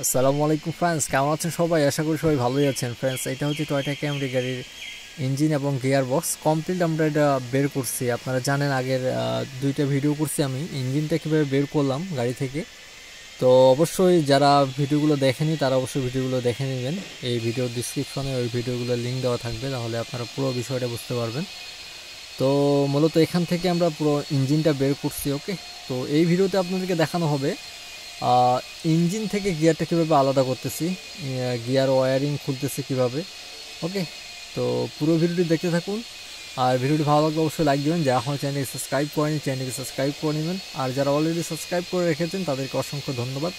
আসসালামু আলাইকুম ফ্রেন্ডস, কেমন আছেন সবাই? আশা করি সবাই ভালোই আছেন। ফ্রেন্ডস, এটা হচ্ছে টয়োটা ক্যামরি গাড়ির ইঞ্জিন এবং গিয়ার বক্স কমপ্লিট আমরা এটা বের করছি। আপনারা জানেন আগের দুইটা ভিডিও করছি আমি ইঞ্জিনটা কীভাবে বের করলাম গাড়ি থেকে। তো অবশ্যই যারা ভিডিওগুলো দেখেনি তারা অবশ্যই ভিডিওগুলো দেখে নেবেন। এই ভিডিওর ডিসক্রিপশনে ওই ভিডিওগুলোর লিঙ্ক দেওয়া থাকবে, তাহলে আপনারা পুরো বিষয়টা বুঝতে পারবেন। তো মূলত এখান থেকে আমরা পুরো ইঞ্জিনটা বের করছি। ওকে, তো এই ভিডিওতে আপনাদেরকে দেখানো হবে ইঞ্জিন থেকে গিয়ারটা কীভাবে আলাদা করতেছি, গিয়ার ওয়্যারিং খুলতেছি কীভাবে। ওকে, তো পুরো ভিডিওটি দেখতে থাকুন। আর ভিডিওটি ভালো লাগলে অবশ্যই লাইক দেবেন। যারা এখন চ্যানেলকে সাবস্ক্রাইব করেনি চ্যানেলকে সাবস্ক্রাইব করে নেবেন, আর যারা অলরেডি সাবস্ক্রাইব করে রেখেছেন তাদেরকে অসংখ্য ধন্যবাদ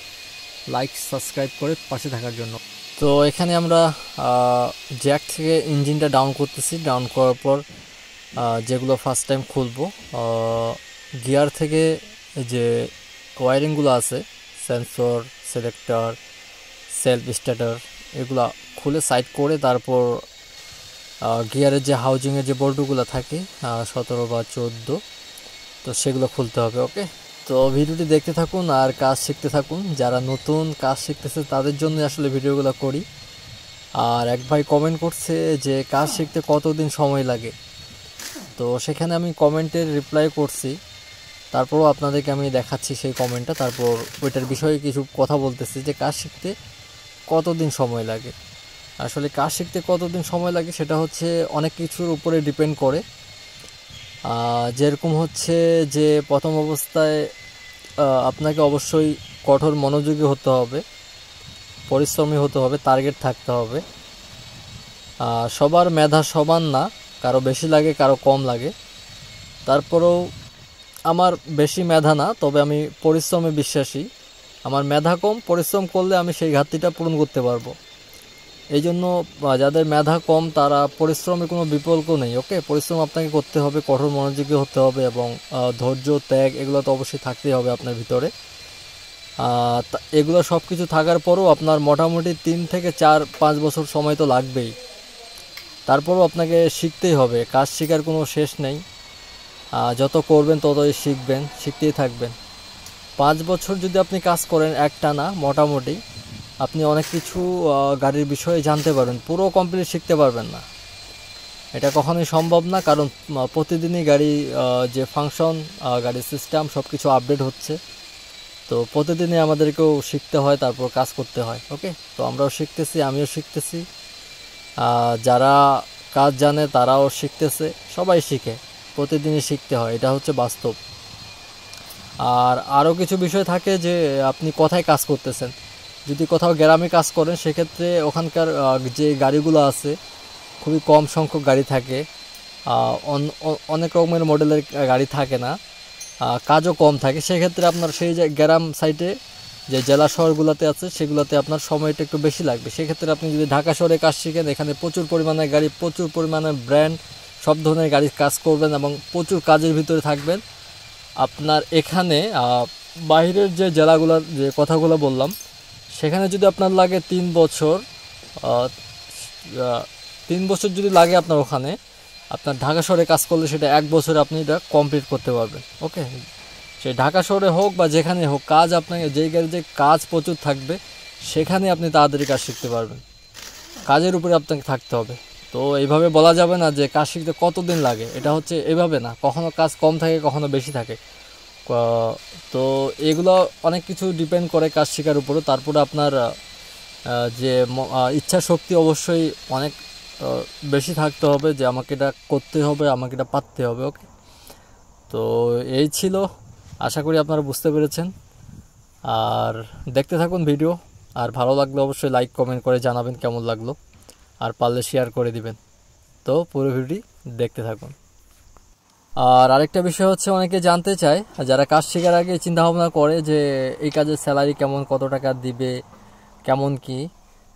লাইক সাবস্ক্রাইব করে পাশে থাকার জন্য। তো এখানে আমরা জ্যাক থেকে ইঞ্জিনটা ডাউন করতেছি। ডাউন করার পর যেগুলো ফার্স্ট টাইম খুলবো, গিয়ার থেকে যে ওয়্যারিংগুলো আছে, সেন্সর, সিলেক্টর, সেলফ স্টার্টার, এগুলো খুলে সাইড করে তারপর গিয়ারের যে হাউজিংয়ের যে বোল্টগুলো থাকে 17 বা 14, তো সেগুলো খুলতে হবে। ওকে, তো ভিডিওটি দেখতে থাকুন আর কাজ শিখতে থাকুন। যারা নতুন কাজ শিখতেছে তাদের জন্য আসলে ভিডিওগুলো করি। আর এক ভাই কমেন্ট করছে যে কাজ শিখতে কতদিন সময় লাগে, তো সেখানে আমি কমেন্টের রিপ্লাই করছি। তারপরও আপনাদেরকে আমি দেখাচ্ছি সেই কমেন্টটা, তারপর ওইটার বিষয়ে কিছু কথা বলতেছি যে কাজ শিখতে কতদিন সময় লাগে। আসলে কাজ শিখতে কতদিন সময় লাগে সেটা হচ্ছে অনেক কিছুর উপরে ডিপেন্ড করে। যেরকম হচ্ছে যে প্রথম অবস্থায় আপনাকে অবশ্যই কঠোর মনোযোগী হতে হবে, পরিশ্রমী হতে হবে, টার্গেট থাকতে হবে। সবার মেধা সমান না, কারো বেশি লাগে কারো কম লাগে। তারপরেও আমার বেশি মেধা না, তবে আমি পরিশ্রমে বিশ্বাসী। আমার মেধা কম, পরিশ্রম করলে আমি সেই ঘাটতিটা পূরণ করতে পারবো। এই জন্য যাদের মেধা কম তারা পরিশ্রমের কোনো বিকল্প নেই। ওকে, পরিশ্রম আপনাকে করতে হবে, কঠোর মনোযোগী হতে হবে এবং ধৈর্য, ত্যাগ এগুলো তো অবশ্যই থাকতেই হবে আপনার ভিতরে। এগুলো সব কিছু থাকার পরও আপনার মোটামুটি 3 থেকে 4-5 বছর সময় তো লাগবেই। তারপরও আপনাকে শিখতেই হবে, কাজ শেখার কোনো শেষ নেই। যত করবেন ততই শিখবেন, শিখতেই থাকবেন। 5 বছর যদি আপনি কাজ করেন একটানা, মোটামুটি আপনি অনেক কিছু গাড়ির বিষয়ে জানতে পারবেন। পুরো কমপ্লিট শিখতে পারবেন না, এটা কখনোই সম্ভব না, কারণ প্রতিদিনই গাড়ি যে ফাংশন, গাড়ির সিস্টেম সব কিছু আপডেট হচ্ছে। তো প্রতিদিনই আমাদেরকেও শিখতে হয়, তারপর কাজ করতে হয়। ওকে, তো আমরাও শিখতেছি, আমিও শিখতেছি, যারা কাজ জানে তারাও শিখতেছে, সবাই শিখে, প্রতিদিনই শিখতে হয়, এটা হচ্ছে বাস্তব। আর আরও কিছু বিষয় থাকে যে আপনি কোথায় কাজ করতেছেন। যদি কোথাও গ্রামে কাজ করেন সেক্ষেত্রে ওখানকার যে গাড়িগুলো আছে খুবই কম সংখ্যক গাড়ি থাকে, অনেক রকমের মডেলের গাড়ি থাকে না, কাজও কম থাকে। সেক্ষেত্রে আপনার সেই যে গ্রাম সাইডে যে জেলা শহরগুলোতে আছে সেগুলোতে আপনার সময়টা একটু বেশি লাগবে। সেক্ষেত্রে আপনি যদি ঢাকা শহরে কাজ শিখেন, এখানে প্রচুর পরিমাণে গাড়ি, প্রচুর পরিমাণে ব্র্যান্ড, সব ধরনের গাড়ির কাজ করবেন এবং প্রচুর কাজের ভিতরে থাকবেন। আপনার এখানে বাইরের যে জেলাগুলোর যে কথাগুলো বললাম, সেখানে যদি আপনার লাগে 3 বছর, 3 বছর যদি লাগে আপনার ওখানে, আপনার ঢাকা শহরে কাজ করলে সেটা 1 বছরে আপনি এটা কমপ্লিট করতে পারবেন। ওকে, সে ঢাকা শহরে হোক বা যেখানে হোক, কাজ আপনাকে যেই গাড়ি যে কাজ প্রচুর থাকবে সেখানে আপনি তাড়াতাড়ি কাজ শিখতে পারবেন। কাজের উপরে আপনাকে থাকতে হবে। তো এইভাবে বলা যাবে না যে কাজ শিখতে কতদিন লাগে, এটা হচ্ছে এভাবে না, কখনো কাজ কম থাকে কখনো বেশি থাকে। তো এগুলো অনেক কিছু ডিপেন্ড করে কাজ শেখার উপরে। তারপরে আপনার যে ইচ্ছা শক্তি অবশ্যই অনেক বেশি থাকতে হবে, যে আমাকে এটা করতে হবে, আমাকে এটা পারতে হবে। ওকে, তো এই ছিল, আশা করি আপনারা বুঝতে পেরেছেন। আর দেখতে থাকুন ভিডিও, আর ভালো লাগলে অবশ্যই লাইক কমেন্ট করে জানাবেন কেমন লাগলো, আর পারলে শেয়ার করে দিবেন। তো পুরো ভিডিওটি দেখতে থাকুন। আর আরেকটা বিষয় হচ্ছে, অনেকে জানতে চায় যারা কাজ শেখার আগে চিন্তাভাবনা করে যে এই কাজের স্যালারি কেমন, কত টাকা দিবে, কেমন কি,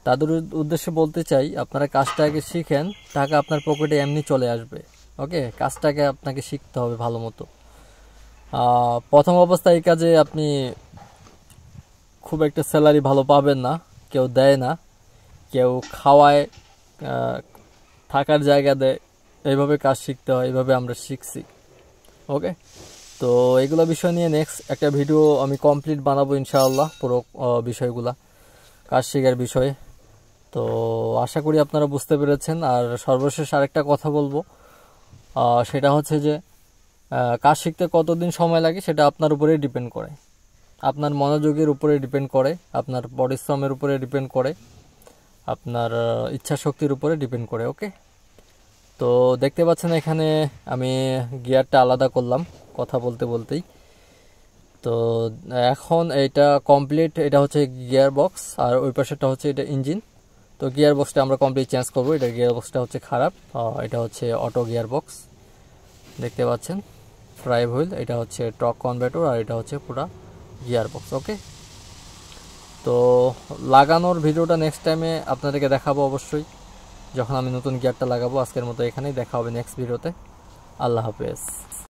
তাদের উদ্দেশ্যে বলতে চাই আপনারা কাজটা আগে শিখেন, টাকা আপনার পকেটে এমনি চলে আসবে। ওকে, কাজটাকে আপনাকে শিখতে হবে ভালো মতো। প্রথম অবস্থায় এই কাজে আপনি খুব একটা স্যালারি ভালো পাবেন না, কেউ দেয় না, কেউ খাওয়ায়, থাকার জায়গা দেয়, এইভাবে কাজ শিখতে হয়, এইভাবে আমরা শিখছি। ওকে, তো এগুলো বিষয় নিয়ে নেক্সট একটা ভিডিও আমি কমপ্লিট বানাবো ইনশাআল্লাহ, পুরো বিষয়গুলা। কাজ শেখার বিষয়ে। তো আশা করি আপনারা বুঝতে পেরেছেন। আর সর্বশেষ আরেকটা কথা বলবো, সেটা হচ্ছে যে কাজ শিখতে কতদিন সময় লাগে সেটা আপনার উপরেই ডিপেন্ড করে, আপনার মনোযোগের উপরে ডিপেন্ড করে, আপনার পরিশ্রমের উপরে ডিপেন্ড করে, আপনার ইচ্ছা শক্তির উপরে ডিপেন্ড করে। ওকে, তো দেখতে পাচ্ছেন এখানে আমি গিয়ারটা আলাদা করলাম কথা বলতে বলতেই। তো এখন এটা কমপ্লিট, এটা হচ্ছে গিয়ার বক্স আর ওই পাশেটা হচ্ছে এটা ইঞ্জিন। তো গিয়ার বক্সটা আমরা কমপ্লিট চেঞ্জ করবো, এটা গিয়ার বক্সটা হচ্ছে খারাপ। এটা হচ্ছে অটো গিয়ার বক্স, দেখতে পাচ্ছেন ড্রাইভ হুইল, এটা হচ্ছে টর্ক কনভার্টার আর এটা হচ্ছে পুরা গিয়ার বক্স। ওকে, তো লাগানোর ভিডিওটা নেক্সট টাইমে আপনাদেরকে দেখাবো অবশ্যই, যখন আমি নতুন গিয়ারটা লাগাবো। আজকের মতো এখানেই দেখা হবে নেক্সট ভিডিওতে। আল্লাহ হাফেজ।